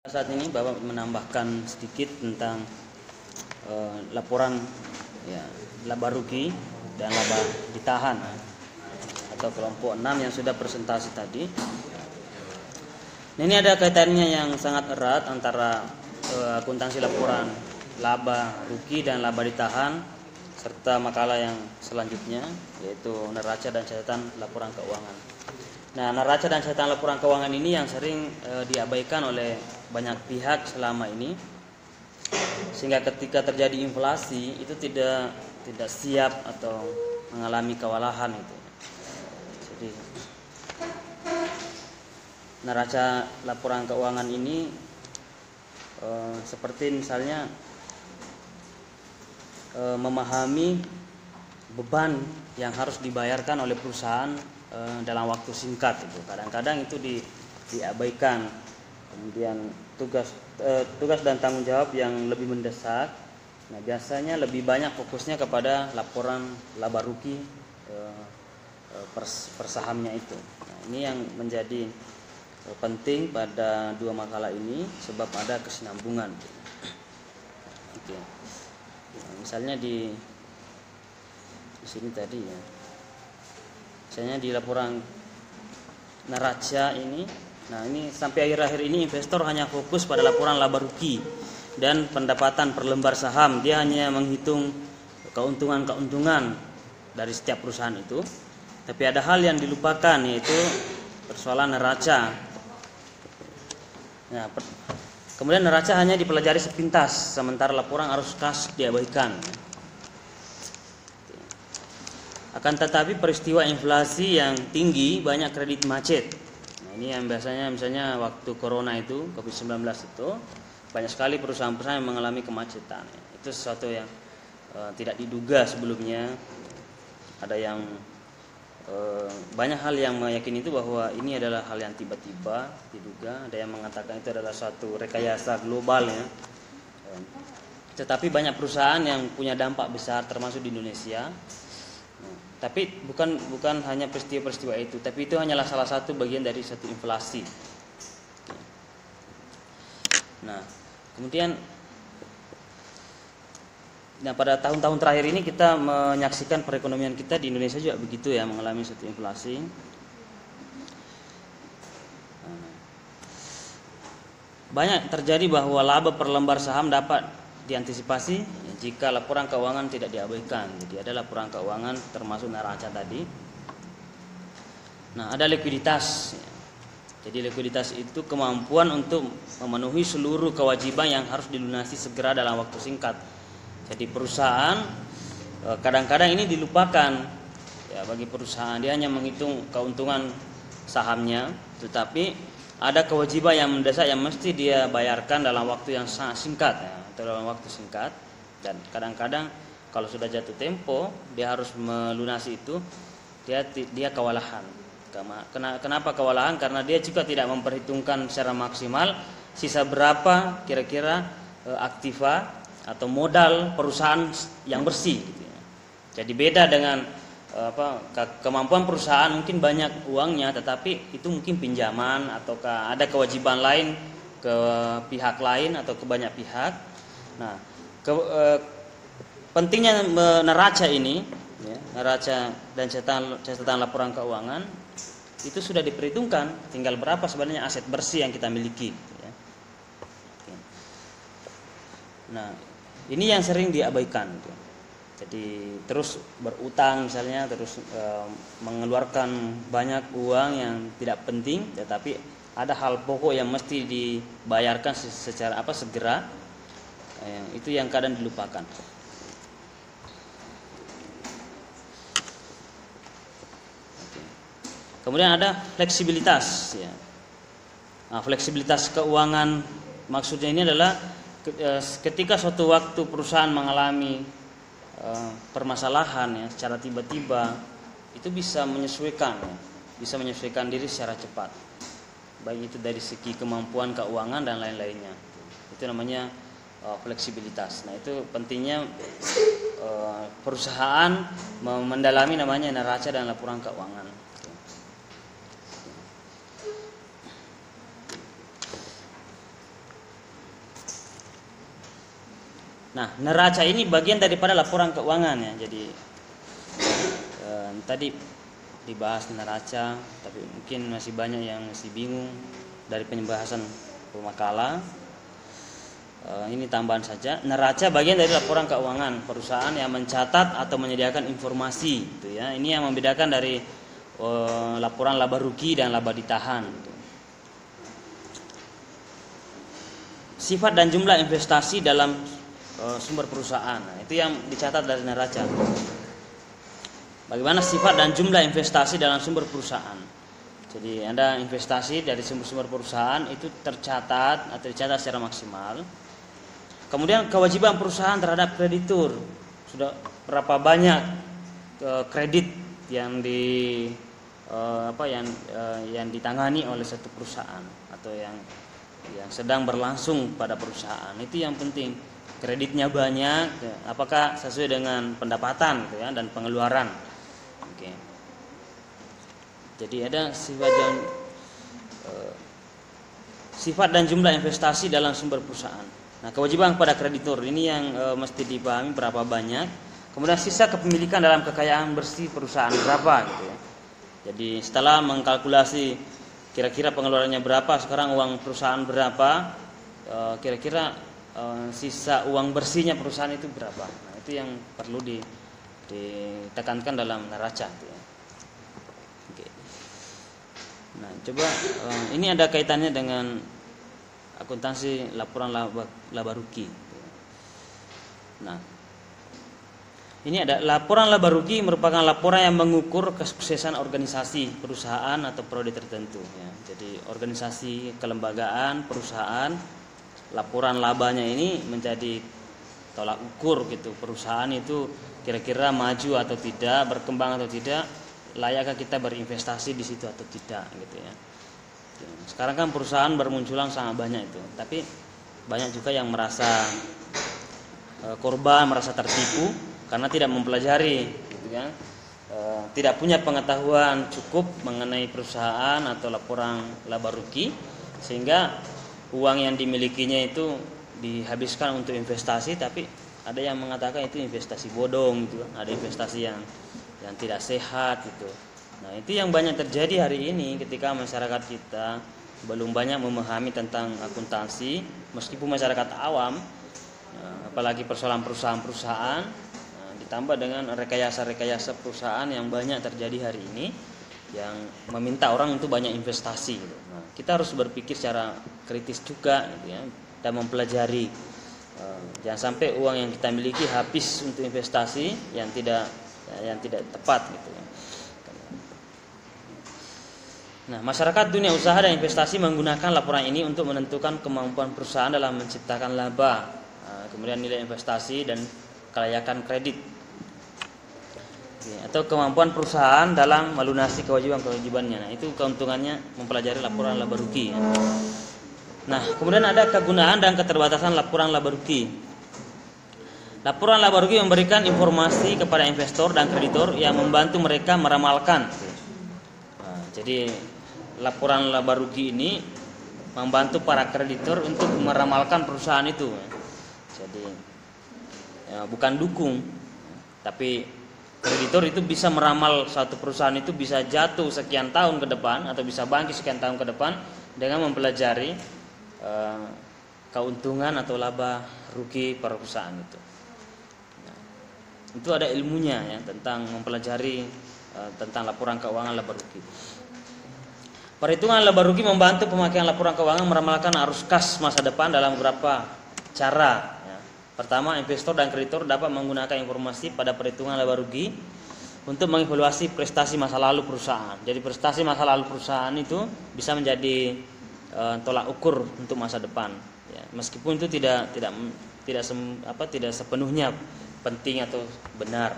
Saat ini Bapak menambahkan sedikit tentang laporan ya, laba rugi dan laba ditahan atau kelompok 6 yang sudah presentasi tadi. Nah, ini ada kaitannya yang sangat erat antara akuntansi laporan laba rugi dan laba ditahan serta makalah yang selanjutnya, yaitu neraca dan catatan laporan keuangan. Nah, neraca dan catatan laporan keuangan ini yang sering diabaikan oleh banyak pihak selama ini, sehingga ketika terjadi inflasi itu tidak siap atau mengalami kewalahan itu. Jadi neraca laporan keuangan ini seperti misalnya memahami beban yang harus dibayarkan oleh perusahaan dalam waktu singkat itu. Kadang-kadang itu diabaikan. Kemudian tugas dan tanggung jawab yang lebih mendesak. Nah, biasanya lebih banyak fokusnya kepada laporan laba rugi per sahamnya itu. Nah, ini yang menjadi penting pada dua makalah ini sebab ada kesinambungan. Oke. Nah, misalnya di sini tadi ya. Misalnya di laporan neraca ini. Nah, ini sampai akhir-akhir ini investor hanya fokus pada laporan laba rugi dan pendapatan per lembar saham. Dia hanya menghitung keuntungan dari setiap perusahaan itu. Tapi ada hal yang dilupakan, yaitu persoalan neraca. Nah, kemudian neraca hanya dipelajari sepintas, sementara laporan arus kas diabaikan. Akan tetapi peristiwa inflasi yang tinggi, banyak kredit macet. Ini yang biasanya misalnya waktu corona itu, COVID-19 itu, banyak sekali perusahaan-perusahaan yang mengalami kemacetan. Itu sesuatu yang tidak diduga sebelumnya. Ada yang banyak hal yang meyakini itu bahwa ini adalah hal yang tiba-tiba diduga. Ada yang mengatakan itu adalah suatu rekayasa global ya. Tetapi banyak perusahaan yang punya dampak besar termasuk di Indonesia. Tapi bukan hanya peristiwa-peristiwa itu, tapi itu hanyalah salah satu bagian dari satu inflasi. Nah, kemudian pada tahun-tahun terakhir ini kita menyaksikan perekonomian kita di Indonesia juga begitu ya, mengalami satu inflasi. Banyak terjadi bahwa laba per lembar saham dapat diantisipasi jika laporan keuangan tidak diabaikan. Jadi ada laporan keuangan termasuk neraca tadi. Nah, ada likuiditas. Jadi likuiditas itu kemampuan untuk memenuhi seluruh kewajiban yang harus dilunasi segera dalam waktu singkat. Jadi perusahaan kadang-kadang ini dilupakan ya, bagi perusahaan dia hanya menghitung keuntungan sahamnya, tetapi ada kewajiban yang mendesak yang mesti dia bayarkan dalam waktu yang sangat singkat ya, atau dalam waktu singkat. Dan kadang-kadang kalau sudah jatuh tempo dia harus melunasi itu, dia kewalahan. Kenapa kewalahan? Karena dia juga tidak memperhitungkan secara maksimal sisa berapa kira-kira aktiva atau modal perusahaan yang bersih gitu ya. Jadi beda dengan kemampuan perusahaan mungkin banyak uangnya, tetapi itu mungkin pinjaman ataukah ada kewajiban lain ke pihak lain atau ke banyak pihak. Nah, pentingnya neraca ini ya, neraca dan catatan laporan keuangan itu sudah diperhitungkan, tinggal berapa sebenarnya aset bersih yang kita miliki ya. Nah, ini yang sering diabaikan gitu. Jadi terus berutang misalnya, terus mengeluarkan banyak uang yang tidak penting, tetapi ada hal pokok yang mesti dibayarkan secara segera. Itu yang kadang dilupakan. Kemudian ada fleksibilitas ya. Nah, fleksibilitas keuangan maksudnya ini adalah ketika suatu waktu perusahaan mengalami permasalahan ya secara tiba-tiba, itu bisa menyesuaikan diri secara cepat, baik itu dari segi kemampuan keuangan dan lain-lainnya. Itu namanya fleksibilitas. Nah, itu pentingnya perusahaan mendalami namanya neraca dan laporan keuangan. Nah, neraca ini bagian daripada laporan keuangan ya. Jadi tadi dibahas neraca, tapi mungkin masih banyak yang masih bingung dari pembahasan pemakalah. Ini tambahan saja. Neraca bagian dari laporan keuangan perusahaan yang mencatat atau menyediakan informasi, gitu ya. Ini yang membedakan dari laporan laba rugi dan laba ditahan. Gitu. Sifat dan jumlah investasi dalam sumber perusahaan. Nah, itu yang dicatat dari neraca. Bagaimana sifat dan jumlah investasi dalam sumber perusahaan. Jadi Anda investasi dari sumber-sumber perusahaan itu tercatat atau dicatat secara maksimal. Kemudian kewajiban perusahaan terhadap kreditur. Sudah berapa banyak kredit yang yang ditangani oleh satu perusahaan atau yang sedang berlangsung pada perusahaan. Itu yang penting. Kreditnya banyak, apakah sesuai dengan pendapatan gitu ya, dan pengeluaran. Oke. Jadi ada sifat dan jumlah investasi dalam sumber perusahaan. Nah, kewajiban kepada kreditur ini yang mesti dipahami berapa banyak. Kemudian sisa kepemilikan dalam kekayaan bersih perusahaan berapa gitu ya. Jadi setelah mengkalkulasi kira-kira pengeluarannya berapa, sekarang uang perusahaan berapa, kira-kira sisa uang bersihnya perusahaan itu berapa. Nah, itu yang perlu ditekankan dalam neraca gitu ya. Oke. Nah, coba ini ada kaitannya dengan akuntansi laporan laba rugi. Nah, ini ada laporan laba rugi merupakan laporan yang mengukur kesuksesan organisasi, perusahaan atau prodi tertentu ya. Jadi organisasi, kelembagaan, perusahaan, laporan labanya ini menjadi tolak ukur gitu. Perusahaan itu kira-kira maju atau tidak, berkembang atau tidak, layakkah kita berinvestasi di situ atau tidak gitu ya. Sekarang kan perusahaan bermunculan sangat banyak itu, tapi banyak juga yang merasa korban, merasa tertipu karena tidak mempelajari gitu kan. Tidak punya pengetahuan cukup mengenai perusahaan atau laporan laba rugi, sehingga uang yang dimilikinya itu dihabiskan untuk investasi, tapi ada yang mengatakan itu investasi bodong gitu, ada investasi yang tidak sehat gitu. Nah, itu yang banyak terjadi hari ini ketika masyarakat kita belum banyak memahami tentang akuntansi, meskipun masyarakat awam, apalagi persoalan perusahaan-perusahaan, ditambah dengan rekayasa-rekayasa perusahaan yang banyak terjadi hari ini yang meminta orang untuk banyak investasi gitu. Nah, kita harus berpikir secara kritis juga gitu ya, dan mempelajari jangan sampai uang yang kita miliki habis untuk investasi yang tidak tepat gitu ya. Nah, masyarakat dunia usaha dan investasi menggunakan laporan ini untuk menentukan kemampuan perusahaan dalam menciptakan laba, kemudian nilai investasi dan kelayakan kredit, atau kemampuan perusahaan dalam melunasi kewajiban-kewajibannya. Nah, itu keuntungannya mempelajari laporan laba rugi. Nah, kemudian ada kegunaan dan keterbatasan laporan laba rugi. Laporan laba rugi memberikan informasi kepada investor dan kreditur yang membantu mereka meramalkan. Nah, jadi laporan laba rugi ini membantu para kreditur untuk meramalkan perusahaan itu. Jadi bukan dukung, tapi kreditur itu bisa meramal suatu perusahaan itu bisa jatuh sekian tahun ke depan atau bisa bangkit sekian tahun ke depan dengan mempelajari keuntungan atau laba rugi perusahaan itu. Nah, itu ada ilmunya ya tentang mempelajari tentang laporan keuangan laba rugi. Perhitungan laba rugi membantu pemakaian laporan keuangan meramalkan arus kas masa depan dalam beberapa cara. Pertama, investor dan kreditur dapat menggunakan informasi pada perhitungan laba rugi untuk mengevaluasi prestasi masa lalu perusahaan. Jadi prestasi masa lalu perusahaan itu bisa menjadi tolak ukur untuk masa depan. Ya, meskipun itu tidak sepenuhnya penting atau benar,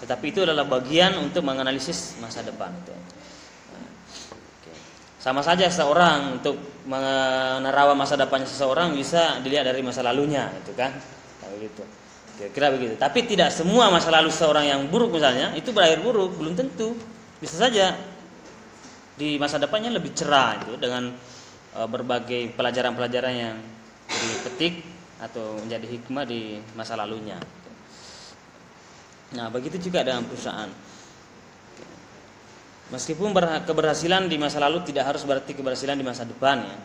tetapi itu adalah bagian untuk menganalisis masa depan. Sama saja seorang untuk menerawang masa depannya seseorang bisa dilihat dari masa lalunya, itu kan, begitu. Kira-kira begitu. Tapi tidak semua masa lalu seseorang yang buruk misalnya itu berakhir buruk, belum tentu. Bisa saja di masa depannya lebih cerah itu dengan berbagai pelajaran-pelajaran yang dipetik atau menjadi hikmah di masa lalunya. Nah, begitu juga dengan perusahaan. Meskipun keberhasilan di masa lalu tidak harus berarti keberhasilan di masa depan ya.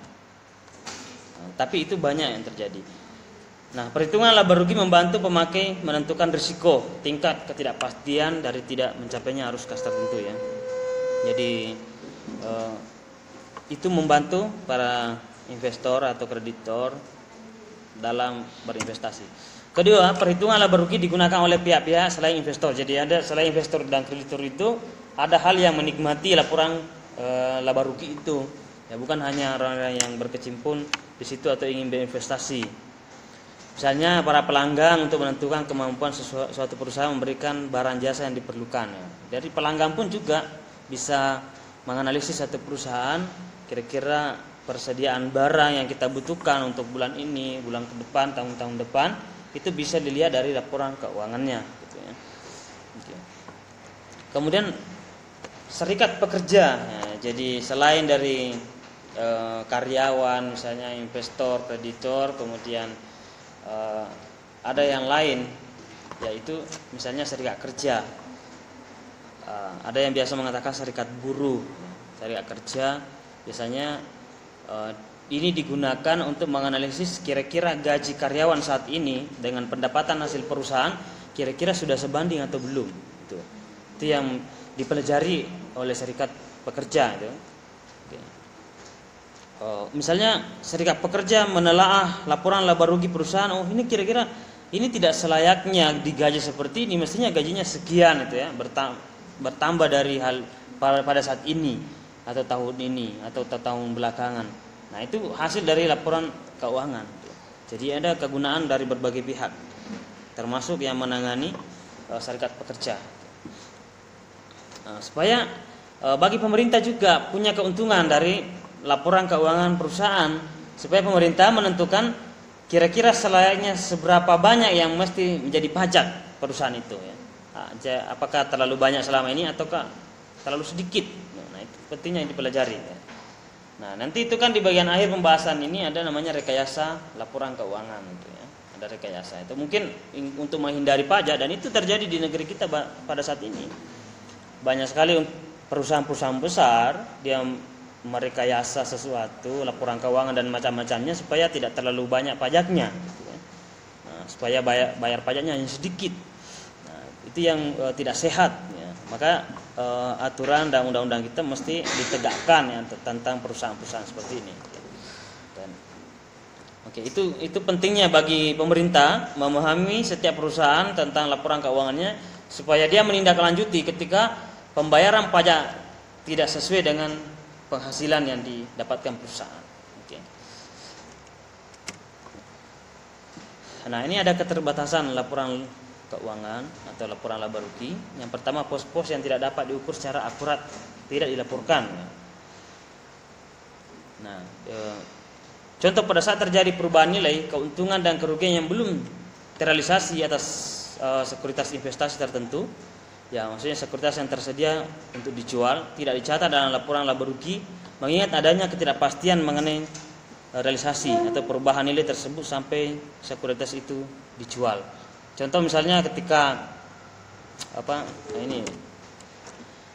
Nah, tapi itu banyak yang terjadi. Nah, perhitungan laba rugi membantu pemakai menentukan risiko tingkat ketidakpastian dari tidak mencapainya arus kas tertentu ya. Jadi itu membantu para investor atau kreditor dalam berinvestasi. Kedua, perhitungan laba rugi digunakan oleh pihak-pihak selain investor. Jadi ada selain investor dan kreditor itu ada hal yang menikmati laporan laba rugi itu. Ya, bukan hanya orang-orang yang berkecimpung di situ atau ingin berinvestasi. Misalnya para pelanggan untuk menentukan kemampuan suatu perusahaan memberikan barang jasa yang diperlukan. Ya. Dari pelanggan pun juga bisa menganalisis satu perusahaan, kira-kira persediaan barang yang kita butuhkan untuk bulan ini, bulan ke depan, tahun-tahun depan, itu bisa dilihat dari laporan keuangannya. Gitu ya. Oke. Kemudian serikat pekerja, ya, jadi selain dari karyawan, misalnya investor, kreditor, kemudian ada yang lain, yaitu misalnya serikat kerja. Ada yang biasa mengatakan serikat buruh. Serikat kerja biasanya ini digunakan untuk menganalisis kira-kira gaji karyawan saat ini dengan pendapatan hasil perusahaan kira-kira sudah sebanding atau belum. Itu yang dipelajari oleh serikat pekerja. Misalnya serikat pekerja menelaah laporan laba rugi perusahaan. Oh, ini kira-kira ini tidak selayaknya digaji seperti ini, mestinya gajinya sekian itu ya, bertambah dari hal pada saat ini atau tahun ini atau tahun belakangan. Nah, itu hasil dari laporan keuangan. Jadi ada kegunaan dari berbagai pihak, termasuk yang menangani serikat pekerja. Nah, supaya bagi pemerintah juga punya keuntungan dari laporan keuangan perusahaan, supaya pemerintah menentukan kira-kira selayaknya seberapa banyak yang mesti menjadi pajak perusahaan itu ya. Apakah terlalu banyak selama ini ataukah terlalu sedikit. Nah, itu pentingnya yang dipelajari ya. Nah, nanti itu kan di bagian akhir pembahasan ini ada namanya rekayasa laporan keuangan gitu ya. Ada rekayasa itu mungkin untuk menghindari pajak, dan itu terjadi di negeri kita pada saat ini. Banyak sekali perusahaan-perusahaan besar dia merekayasa sesuatu laporan keuangan dan macam-macamnya supaya tidak terlalu banyak pajaknya gitu ya. Nah, supaya bayar pajaknya hanya sedikit. Nah, itu yang tidak sehat ya. Maka aturan dan undang-undang kita mesti ditegakkan ya tentang perusahaan-perusahaan seperti ini. Dan oke, itu pentingnya bagi pemerintah memahami setiap perusahaan tentang laporan keuangannya supaya dia menindaklanjuti ketika pembayaran pajak tidak sesuai dengan penghasilan yang didapatkan perusahaan. Oke. Nah, ini ada keterbatasan laporan keuangan atau laporan laba rugi. Yang pertama, pos-pos yang tidak dapat diukur secara akurat tidak dilaporkan. Nah, contoh pada saat terjadi perubahan nilai, keuntungan dan kerugian yang belum terrealisasi atas sekuritas investasi tertentu. Ya, maksudnya sekuritas yang tersedia untuk dijual tidak dicatat dalam laporan laba rugi, mengingat adanya ketidakpastian mengenai realisasi atau perubahan nilai tersebut sampai sekuritas itu dijual. Contoh misalnya ketika ini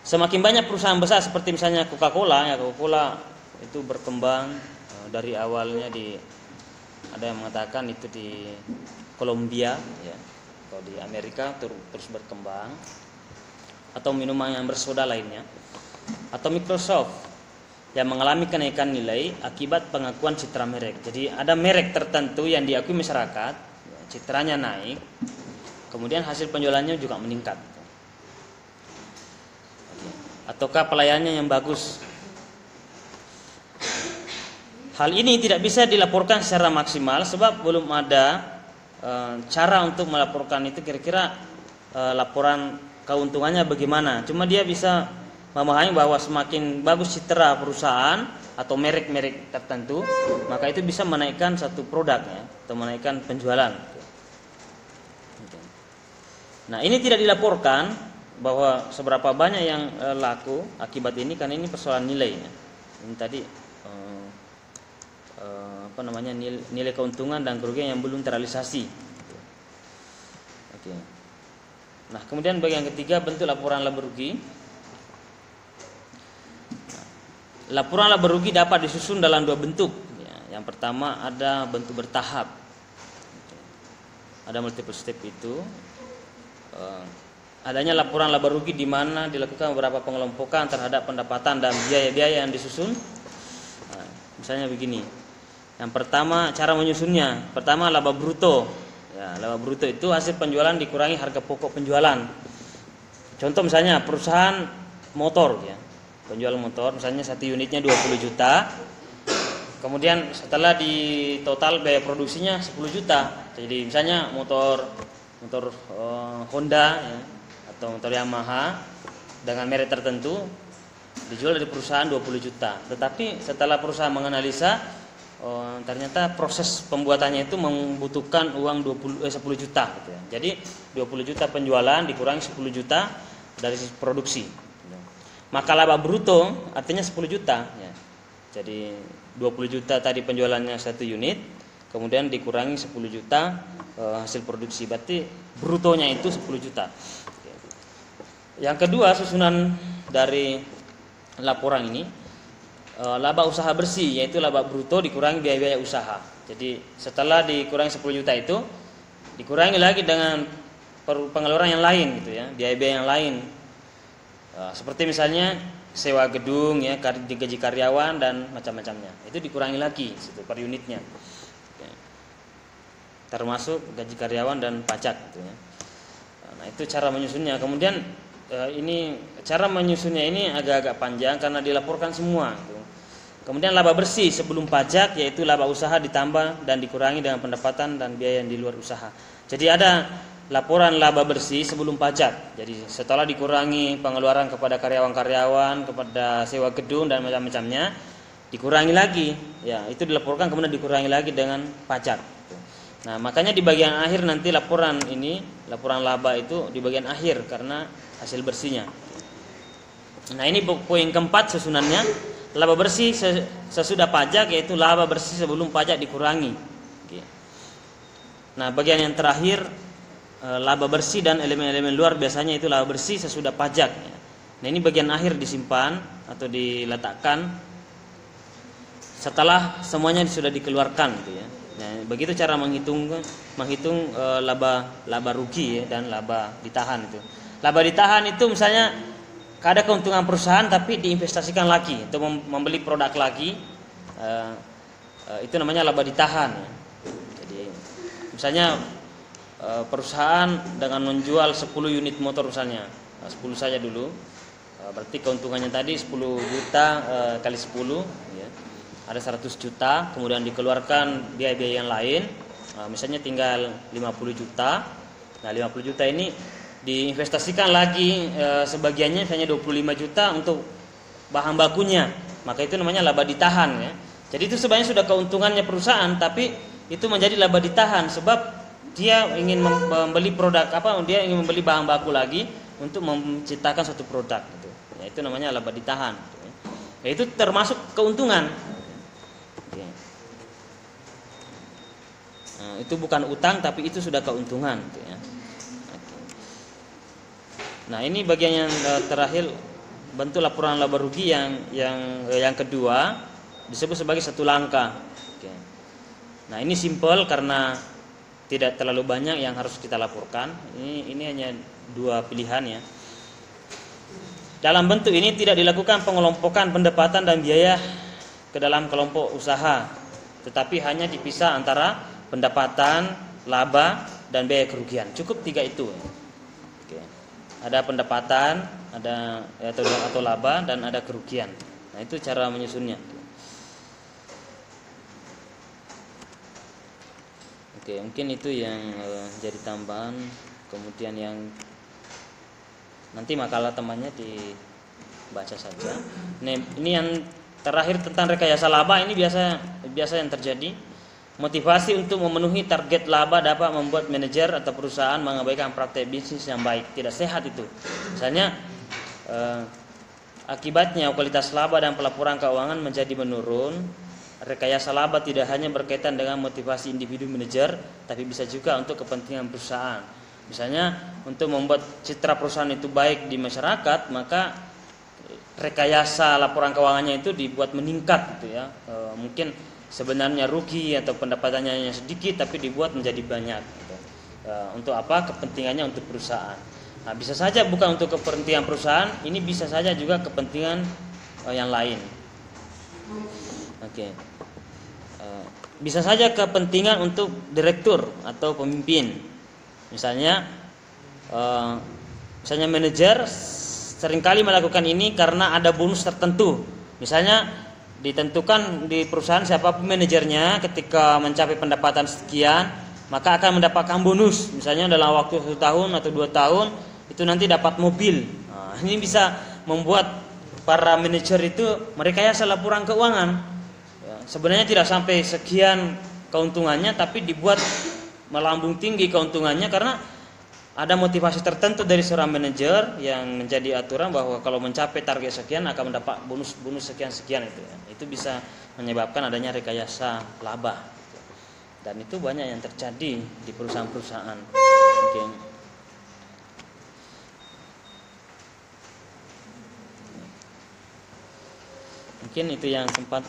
semakin banyak perusahaan besar seperti misalnya Coca-Cola, ya Coca-Cola itu berkembang dari awalnya ada yang mengatakan itu di Kolombia ya, atau di Amerika terus berkembang, atau minuman yang bersoda lainnya, atau Microsoft yang mengalami kenaikan nilai akibat pengakuan citra merek. Jadi ada merek tertentu yang diakui masyarakat, citranya naik, kemudian hasil penjualannya juga meningkat. Ataukah pelayanannya yang bagus. Hal ini tidak bisa dilaporkan secara maksimal sebab belum ada cara untuk melaporkan itu kira-kira laporan keuntungannya bagaimana. Cuma dia bisa memahami bahwa semakin bagus citra perusahaan atau merek-merek tertentu, maka itu bisa menaikkan satu produk ya, atau menaikkan penjualan. Nah, ini tidak dilaporkan bahwa seberapa banyak yang laku akibat ini, karena ini persoalan nilainya. Ini tadi nilai keuntungan dan kerugian yang belum terrealisasi. Oke. Nah, kemudian bagian ketiga, bentuk laporan laba rugi. Laporan laba rugi dapat disusun dalam dua bentuk. Yang pertama ada bentuk bertahap. Ada multiple step itu. Adanya laporan laba rugi di mana dilakukan beberapa pengelompokan terhadap pendapatan dan biaya-biaya yang disusun. Nah, misalnya begini. Yang pertama cara menyusunnya. Pertama laba bruto. Ya, laba bruto itu hasil penjualan dikurangi harga pokok penjualan. Contoh misalnya perusahaan motor ya. Penjual motor misalnya satu unitnya 20 juta. Kemudian setelah di total biaya produksinya 10 juta. Jadi misalnya motor Honda ya, atau motor Yamaha dengan merek tertentu dijual dari perusahaan 20 juta. Tetapi setelah perusahaan menganalisa ternyata proses pembuatannya itu membutuhkan uang 10 juta gitu ya. Jadi 20 juta penjualan dikurangi 10 juta dari produksi. Maka laba bruto artinya 10 juta ya. Jadi 20 juta tadi penjualannya satu unit, kemudian dikurangi 10 juta hasil produksi, berarti brutonya itu 10 juta. Yang kedua susunan dari laporan ini laba usaha bersih, yaitu laba bruto dikurangi biaya-biaya usaha. Jadi setelah dikurangi 10 juta itu dikurangi lagi dengan pengeluaran yang lain gitu ya, biaya-biaya yang lain. Seperti misalnya sewa gedung ya, gaji karyawan dan macam-macamnya. Itu dikurangi lagi situ per unitnya. Termasuk gaji karyawan dan pajak gitu ya. Nah, itu cara menyusunnya. Kemudian ini cara menyusunnya ini agak-agak panjang karena dilaporkan semua gitu. Kemudian laba bersih sebelum pajak, yaitu laba usaha ditambah dan dikurangi dengan pendapatan dan biaya yang di luar usaha. Jadi ada laporan laba bersih sebelum pajak. Jadi setelah dikurangi pengeluaran kepada karyawan-karyawan, kepada sewa gedung dan macam-macamnya, dikurangi lagi. Ya, itu dilaporkan kemudian dikurangi lagi dengan pajak. Nah, makanya di bagian akhir nanti laporan laba itu di bagian akhir karena hasil bersihnya. Nah, ini poin keempat susunannya, laba bersih sesudah pajak, yaitu laba bersih sebelum pajak dikurangi. Nah, bagian yang terakhir laba bersih dan elemen-elemen luar, biasanya itu laba bersih sesudah pajak. Nah, ini bagian akhir disimpan atau diletakkan setelah semuanya sudah dikeluarkan gitu ya. Nah, begitu cara menghitung laba rugi ya, dan laba ditahan itu. Laba ditahan itu misalnya ada keuntungan perusahaan tapi diinvestasikan lagi untuk membeli produk lagi, itu namanya laba ditahan ya. Jadi misalnya perusahaan dengan menjual 10 unit motor misalnya, 10 saja dulu, berarti keuntungannya tadi 10 juta kali 10 ya, ada 100 juta, kemudian dikeluarkan biaya-biaya yang lain, misalnya tinggal 50 juta. Nah, 50 juta ini diinvestasikan lagi sebagiannya, misalnya 25 juta untuk bahan bakunya, maka itu namanya laba ditahan ya. Jadi itu sebenarnya sudah keuntungannya perusahaan, tapi itu menjadi laba ditahan sebab dia ingin membeli produk dia ingin membeli bahan baku lagi untuk menciptakan suatu produk gitu. Ya, itu namanya laba ditahan. Ya, itu termasuk keuntungan. Nah, itu bukan utang tapi itu sudah keuntungan gitu ya. Nah, ini bagian yang terakhir, bentuk laporan laba rugi yang kedua disebut sebagai satu langkah. Oke. Nah, ini simpel karena tidak terlalu banyak yang harus kita laporkan. Ini hanya dua pilihan ya. Dalam bentuk ini tidak dilakukan pengelompokan pendapatan dan biaya ke dalam kelompok usaha, tetapi hanya dipisah antara pendapatan, laba, dan biaya kerugian. Cukup tiga itu. Oke. Ada pendapatan, ada atau laba, dan ada kerugian. Nah, itu cara menyusunnya. Oke, mungkin itu yang jadi tambahan. Kemudian yang nanti makalah temannya dibaca saja. Nah, ini yang terakhir tentang rekayasa laba. Ini biasa yang terjadi. Motivasi untuk memenuhi target laba dapat membuat manajer atau perusahaan mengabaikan praktek bisnis yang baik. Tidak sehat itu. Misalnya akibatnya kualitas laba dan pelaporan keuangan menjadi menurun rekayasa laba tidak hanya berkaitan dengan motivasi individu manajer, tapi bisa juga untuk kepentingan perusahaan. Misalnya untuk membuat citra perusahaan itu baik di masyarakat, maka rekayasa laporan keuangannya itu dibuat meningkat gitu ya. Mungkin sebenarnya rugi atau pendapatannya hanya sedikit, tapi dibuat menjadi banyak gitu. Untuk apa? Kepentingannya untuk perusahaan. Nah, bisa saja bukan untuk kepentingan perusahaan, ini bisa saja juga kepentingan yang lain. Oke. Bisa saja kepentingan untuk direktur atau pemimpin. Misalnya manajer seringkali melakukan ini karena ada bonus tertentu. Misalnya ditentukan di perusahaan siapapun manajernya ketika mencapai pendapatan sekian, maka akan mendapatkan bonus. Misalnya dalam waktu 1 tahun atau 2 tahun itu nanti dapat mobil. Nah, ini bisa membuat para manajer itu merekayasa laporan keuangan. Ya, sebenarnya tidak sampai sekian keuntungannya, tapi dibuat melambung tinggi keuntungannya karena ada motivasi tertentu dari seorang manajer yang menjadi aturan bahwa kalau mencapai target sekian akan mendapat bonus sekian itu. Ya. Itu bisa menyebabkan adanya rekayasa laba. Dan itu banyak yang terjadi di perusahaan-perusahaan. Mungkin itu yang sempat